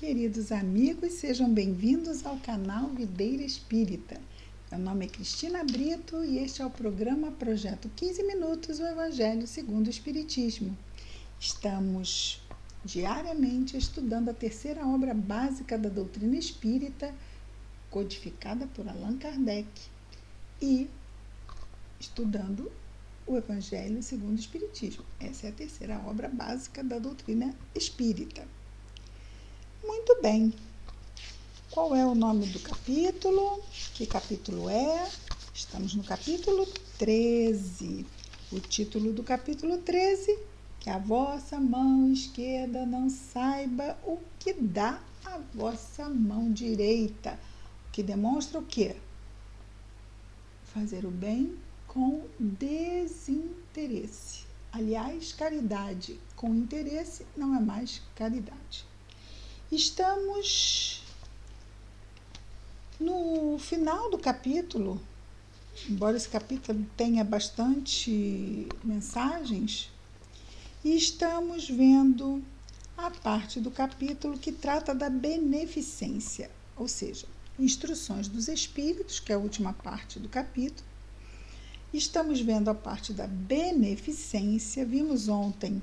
Queridos amigos, sejam bem-vindos ao canal Videira Espírita. Meu nome é Cristina Brito e este é o programa Projeto 15 Minutos, o Evangelho segundo o Espiritismo. Estamos diariamente estudando a terceira obra básica da doutrina espírita, codificada por Allan Kardec, e estudando o Evangelho segundo o Espiritismo. Essa é a terceira obra básica da doutrina espírita. Muito bem. Qual é o nome do capítulo? Que capítulo é? Estamos no capítulo 13. O título do capítulo 13, que a vossa mão esquerda não saiba o que dá a vossa mão direita. Que demonstra o quê? Fazer o bem com desinteresse. Aliás, caridade com interesse não é mais caridade. Estamos no final do capítulo, embora esse capítulo tenha bastante mensagens, e estamos vendo a parte do capítulo que trata da beneficência, ou seja, instruções dos espíritos, que é a última parte do capítulo. Estamos vendo a parte da beneficência, vimos ontem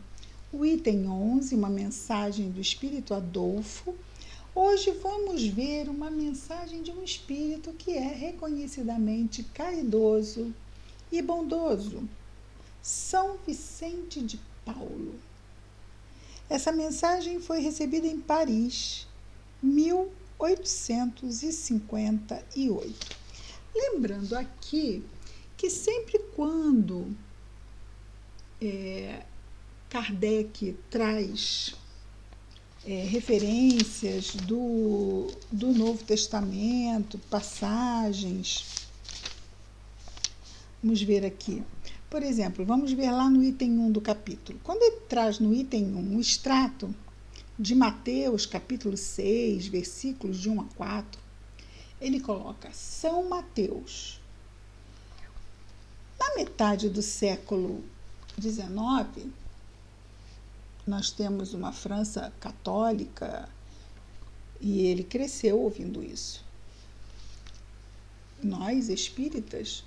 o item 11, uma mensagem do Espírito Adolfo. Hoje vamos ver uma mensagem de um espírito que é reconhecidamente caridoso e bondoso, São Vicente de Paulo. Essa mensagem foi recebida em Paris, 1858. Lembrando aqui que sempre quando Kardec traz referências do Novo Testamento, passagens. Vamos ver aqui. Por exemplo, vamos ver lá no item 1 do capítulo. Quando ele traz no item 1 um extrato de Mateus, capítulo 6, versículos de 1 a 4, ele coloca São Mateus. Na metade do século XIX, nós temos uma França católica e ele cresceu ouvindo isso. Nós, espíritas,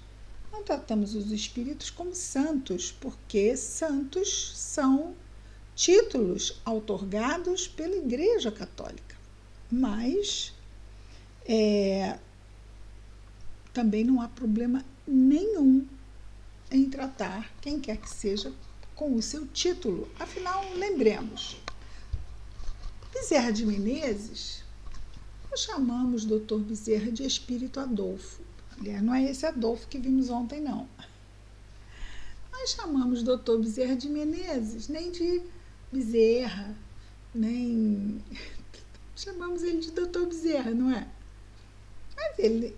não tratamos os espíritos como santos, porque santos são títulos outorgados pela Igreja Católica. Mas também não há problema nenhum em tratar quem quer que seja com o seu título. Afinal, lembremos, Bezerra de Menezes, nós chamamos Dr. Bezerra de Espírito Adolfo. Aliás, não é esse Adolfo que vimos ontem, não. Nós chamamos Dr. Bezerra de Menezes, nem de Bezerra, nem... chamamos ele de Dr. Bezerra, não é? Mas ele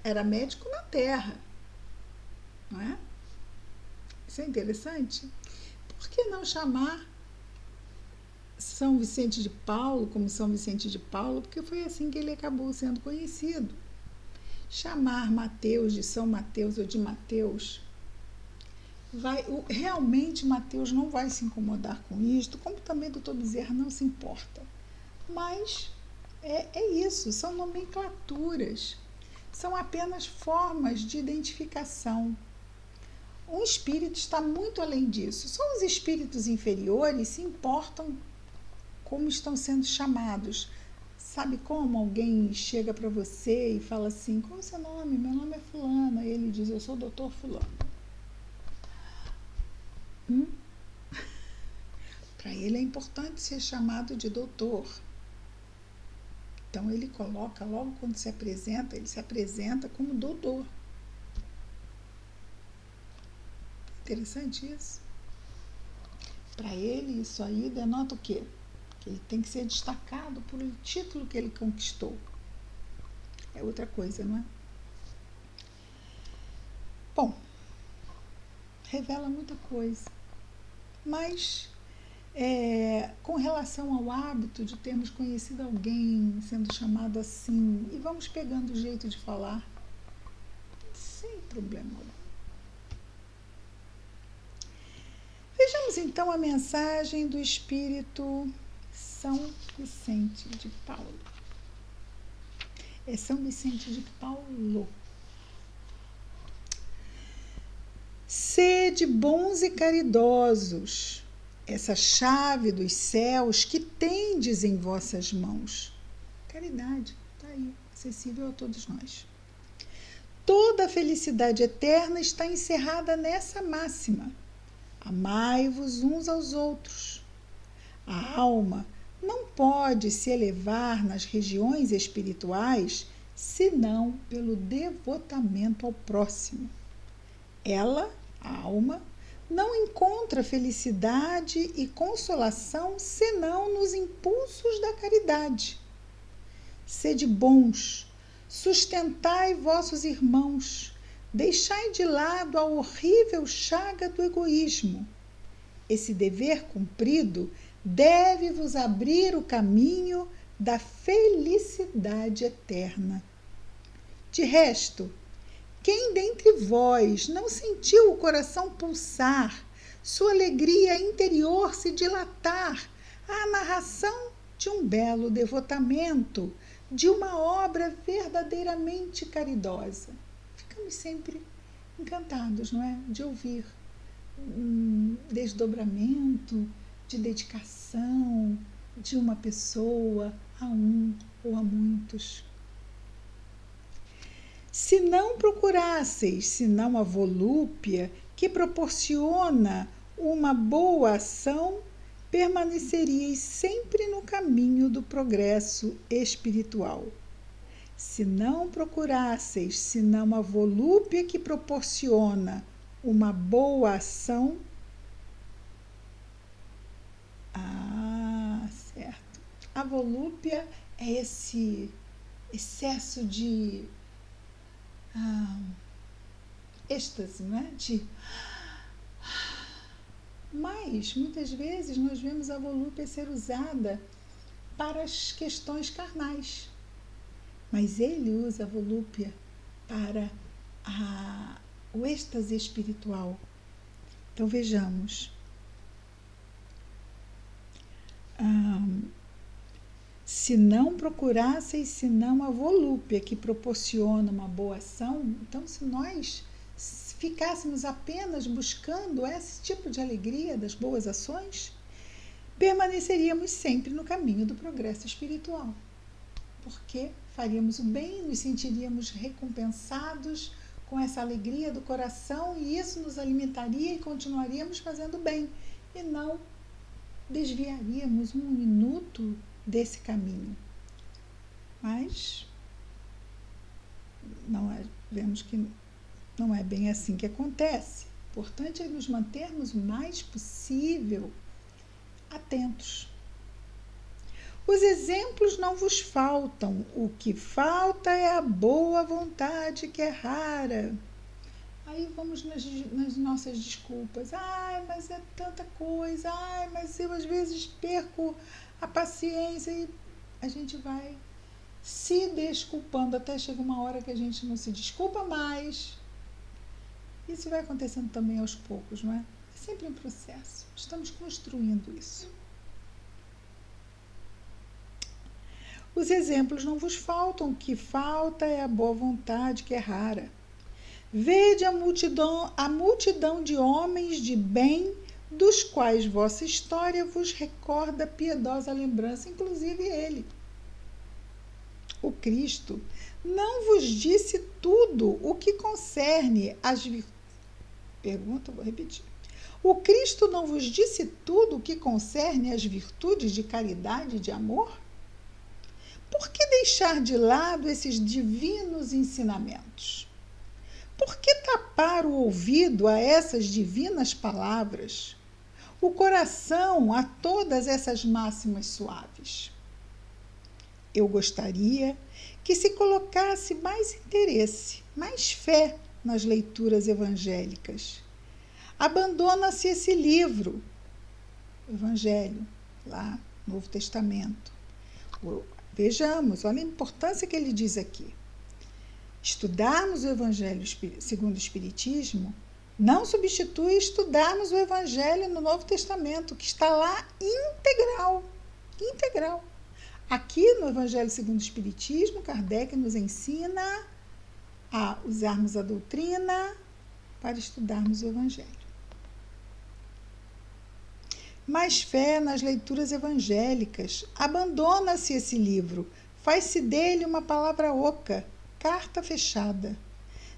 era médico na Terra, não é? Isso é interessante. Por que não chamar São Vicente de Paulo como São Vicente de Paulo? Porque foi assim que ele acabou sendo conhecido. Chamar Mateus de São Mateus ou de Mateus, realmente Mateus não vai se incomodar com isto, como também o Dr. Bezerra não se importa. Mas é isso, são nomenclaturas, são apenas formas de identificação. Um espírito está muito além disso. Só os espíritos inferiores se importam como estão sendo chamados. Sabe como alguém chega para você e fala assim, qual é o seu nome? Meu nome é fulano. Aí ele diz, eu sou o doutor fulano. Para ele é importante ser chamado de doutor. Então ele coloca, logo quando se apresenta, ele se apresenta como doutor. Interessante isso. Para ele, isso aí denota o quê? Que ele tem que ser destacado por o título que ele conquistou. É outra coisa, não é? Bom, revela muita coisa. Mas, com relação ao hábito de termos conhecido alguém sendo chamado assim, e vamos pegando o jeito de falar, sem problema algum. Vejamos então a mensagem do Espírito São Vicente de Paulo. É São Vicente de Paulo. Sede bons e caridosos, essa chave dos céus que tendes em vossas mãos. Caridade, está aí, acessível a todos nós. Toda a felicidade eterna está encerrada nessa máxima. Amai-vos uns aos outros. A alma não pode se elevar nas regiões espirituais senão pelo devotamento ao próximo. Ela, a alma, não encontra felicidade e consolação senão nos impulsos da caridade. Sede bons, sustentai vossos irmãos, deixai de lado a horrível chaga do egoísmo. Esse dever cumprido deve vos abrir o caminho da felicidade eterna. De resto, quem dentre vós não sentiu o coração pulsar, sua alegria interior se dilatar à narração de um belo devotamento, de uma obra verdadeiramente caridosa? Ficamos sempre encantados, não é? De ouvir um desdobramento, de dedicação de uma pessoa a um ou a muitos. Se não procurasseis, senão a volúpia que proporciona uma boa ação, permaneceríeis sempre no caminho do progresso espiritual. Se não procurasseis, senão a volúpia que proporciona uma boa ação, certo. A volúpia é esse excesso de êxtase, não é? Mas, muitas vezes, nós vemos a volúpia ser usada para as questões carnais. Mas ele usa a volúpia para o êxtase espiritual. Então, vejamos. Se não procurasseis, senão a volúpia que proporciona uma boa ação, então, se nós ficássemos apenas buscando esse tipo de alegria das boas ações, permaneceríamos sempre no caminho do progresso espiritual. Porque faríamos o bem, nos sentiríamos recompensados com essa alegria do coração e isso nos alimentaria e continuaríamos fazendo bem. E não desviaríamos um minuto desse caminho. Mas vemos que não é bem assim que acontece. O importante é nos mantermos o mais possível atentos. Os exemplos não vos faltam, o que falta é a boa vontade, que é rara. Aí vamos nas nossas desculpas. Ai, mas é tanta coisa. Ai, mas eu às vezes perco a paciência. E a gente vai se desculpando até chega uma hora que a gente não se desculpa mais. Isso vai acontecendo também aos poucos, não é? É sempre um processo. Estamos construindo isso. Os exemplos não vos faltam, o que falta é a boa vontade, que é rara. Vede a multidão de homens de bem, dos quais vossa história vos recorda piedosa lembrança, inclusive ele. O Cristo não vos disse tudo o que concerne às virtudes. Vou repetir. O Cristo não vos disse tudo o que concerne às virtudes de caridade e de amor? Por que deixar de lado esses divinos ensinamentos? Por que tapar o ouvido a essas divinas palavras, o coração a todas essas máximas suaves? Eu gostaria que se colocasse mais interesse, mais fé nas leituras evangélicas. Abandona-se esse livro, Evangelho, lá, Novo Testamento. Vejamos, olha a importância que ele diz aqui. Estudarmos o Evangelho segundo o Espiritismo não substitui estudarmos o Evangelho no Novo Testamento, que está lá integral. integral. Aqui no Evangelho segundo o Espiritismo, Kardec nos ensina a usarmos a doutrina para estudarmos o Evangelho. Mais fé nas leituras evangélicas. Abandona-se esse livro. Faz-se dele uma palavra oca, carta fechada.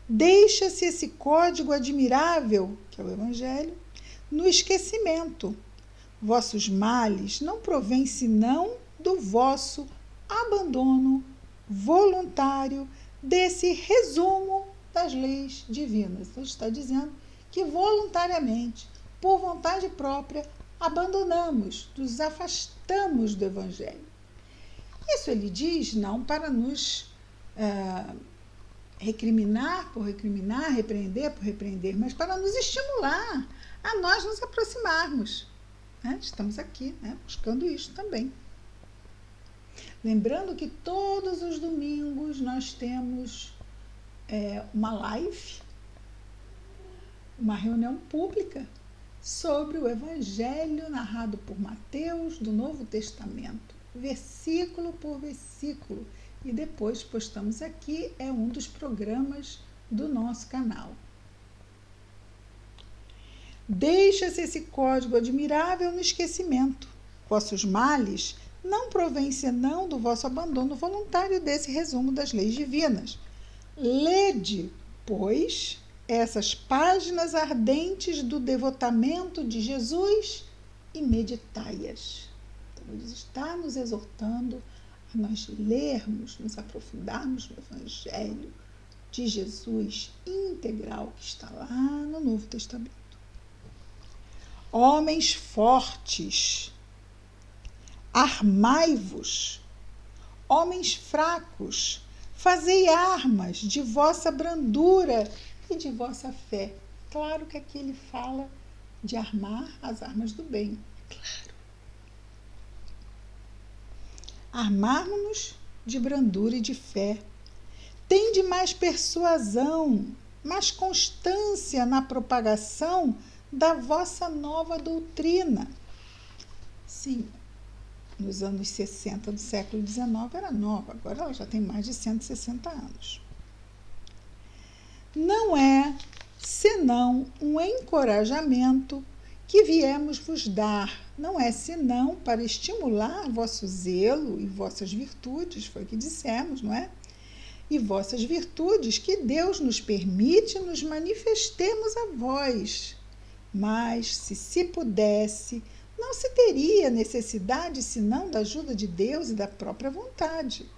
Deixa-se esse código admirável, que é o Evangelho, no esquecimento. Vossos males não provêm senão do vosso abandono voluntário desse resumo das leis divinas. Então, está dizendo que voluntariamente, por vontade própria, abandonamos, nos afastamos do Evangelho. Isso ele diz não para nos recriminar por recriminar, repreender por repreender, mas para nos estimular a nós nos aproximarmos. Estamos aqui, buscando isso também. Lembrando que todos os domingos nós temos uma live, uma reunião pública sobre o Evangelho narrado por Mateus do Novo Testamento, versículo por versículo. E depois postamos aqui, é um dos programas do nosso canal. Deixa-se esse código admirável no esquecimento. Vossos males não provêm senão do vosso abandono voluntário desse resumo das leis divinas. Lede, pois, essas páginas ardentes do devotamento de Jesus e meditai-as. Então, ele está nos exortando a nós lermos, nos aprofundarmos no Evangelho de Jesus integral que está lá no Novo Testamento. Homens fortes, armai-vos. Homens fracos, fazei armas de vossa brandura e de vossa fé. Claro que aqui ele fala de armar as armas do bem, claro. Armarmos-nos de brandura e de fé. Tende mais persuasão, mais constância na propagação da vossa nova doutrina. Sim, nos anos 60 do século XIX era nova, agora ela já tem mais de 160 anos. Não é senão um encorajamento que viemos vos dar, não é senão para estimular vosso zelo e vossas virtudes, foi o que dissemos, não é? E vossas virtudes, que Deus nos permite nos manifestemos a vós. Mas, se pudesse, não se teria necessidade senão da ajuda de Deus e da própria vontade.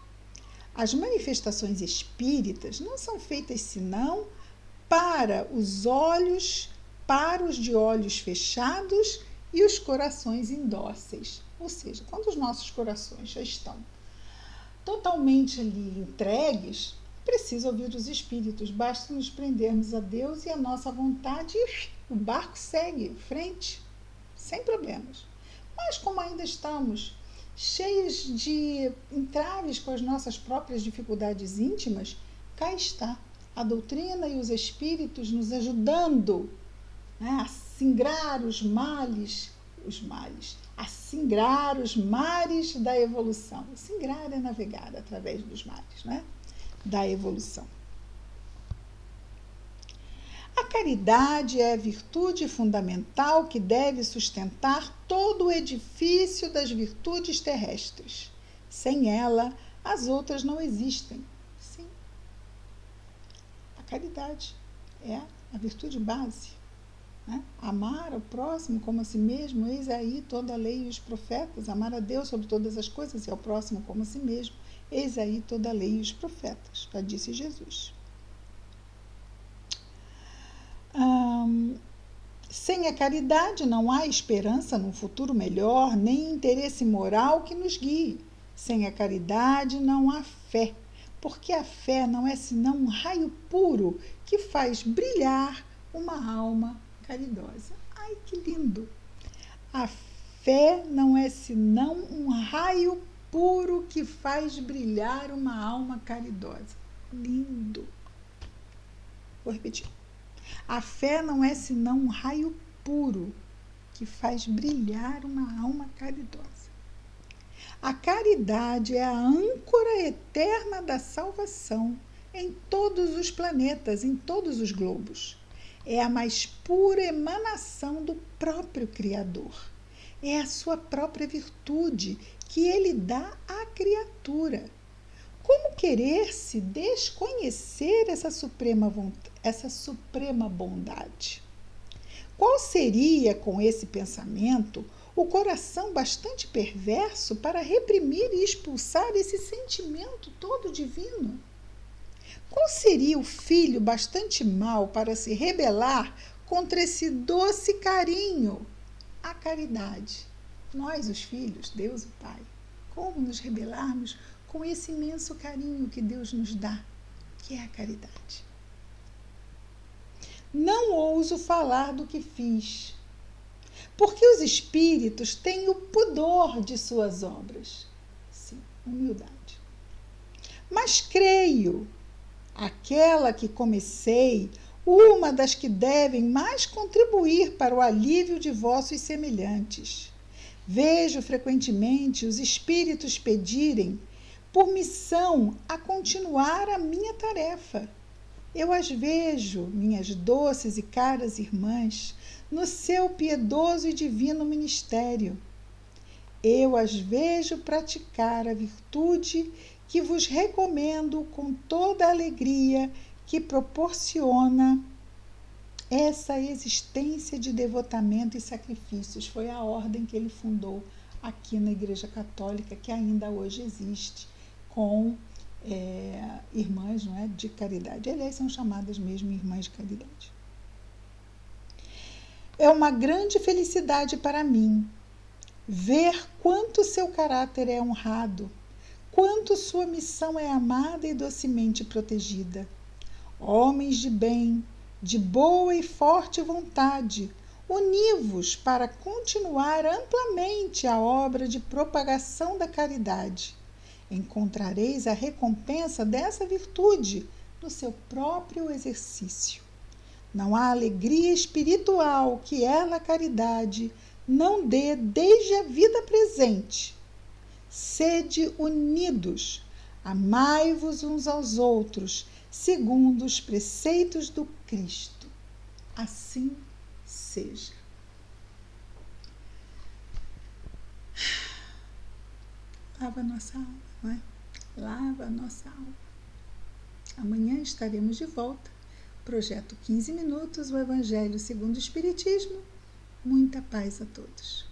As manifestações espíritas não são feitas senão para os de olhos fechados e os corações indóceis. Ou seja, quando os nossos corações já estão totalmente ali entregues, precisa ouvir os espíritos, basta nos prendermos a Deus e a nossa vontade, o barco segue em frente, sem problemas. Mas como ainda estamos cheios de entraves com as nossas próprias dificuldades íntimas, cá está a doutrina e os espíritos nos ajudando, a singrar os males, a singrar os mares da evolução. Singrar é navegar através dos mares, da evolução. A caridade é a virtude fundamental que deve sustentar todo o edifício das virtudes terrestres. Sem ela, as outras não existem. Sim. A caridade é a virtude base. Amar ao próximo como a si mesmo, eis aí toda a lei e os profetas. Amar a Deus sobre todas as coisas e ao próximo como a si mesmo, eis aí toda a lei e os profetas, já disse Jesus. Sem a caridade não há esperança num futuro melhor, nem interesse moral que nos guie. Sem a caridade não há fé, porque a fé não é senão um raio puro que faz brilhar uma alma caridosa. Ai, que lindo! A fé não é senão um raio puro que faz brilhar uma alma caridosa. Lindo! Vou repetir. A fé não é senão um raio puro que faz brilhar uma alma caridosa. A caridade é a âncora eterna da salvação em todos os planetas, em todos os globos. É a mais pura emanação do próprio Criador. É a sua própria virtude que ele dá à criatura. Como querer-se desconhecer essa suprema bondade? Qual seria, com esse pensamento, o coração bastante perverso para reprimir e expulsar esse sentimento todo divino? Qual seria o filho bastante mau para se rebelar contra esse doce carinho, a caridade? Nós, os filhos, Deus o Pai, como nos rebelarmos com esse imenso carinho que Deus nos dá, que é a caridade? Não ouso falar do que fiz, porque os espíritos têm o pudor de suas obras. Sim, humildade. Mas creio, aquela que comecei, uma das que devem mais contribuir para o alívio de vossos semelhantes. Vejo frequentemente os espíritos pedirem por missão a continuar a minha tarefa. Eu as vejo, minhas doces e caras irmãs, no seu piedoso e divino ministério. Eu as vejo praticar a virtude que vos recomendo com toda a alegria que proporciona essa existência de devotamento e sacrifícios. Foi a ordem que ele fundou aqui na Igreja Católica, que ainda hoje existe, com irmãs, não é, de caridade. Aliás, são chamadas mesmo irmãs de caridade. É uma grande felicidade para mim ver quanto seu caráter é honrado, quanto sua missão é amada e docemente protegida. Homens de bem, de boa e forte vontade, uni-vos para continuar amplamente a obra de propagação da caridade. Encontrareis a recompensa dessa virtude no seu próprio exercício. Não há alegria espiritual que ela, a caridade, não dê desde a vida presente. Sede unidos, amai-vos uns aos outros, segundo os preceitos do Cristo. Assim seja. Lava a nossa alma, não é? Lava a nossa alma. Amanhã estaremos de volta. Projeto 15 Minutos, o Evangelho segundo o Espiritismo. Muita paz a todos.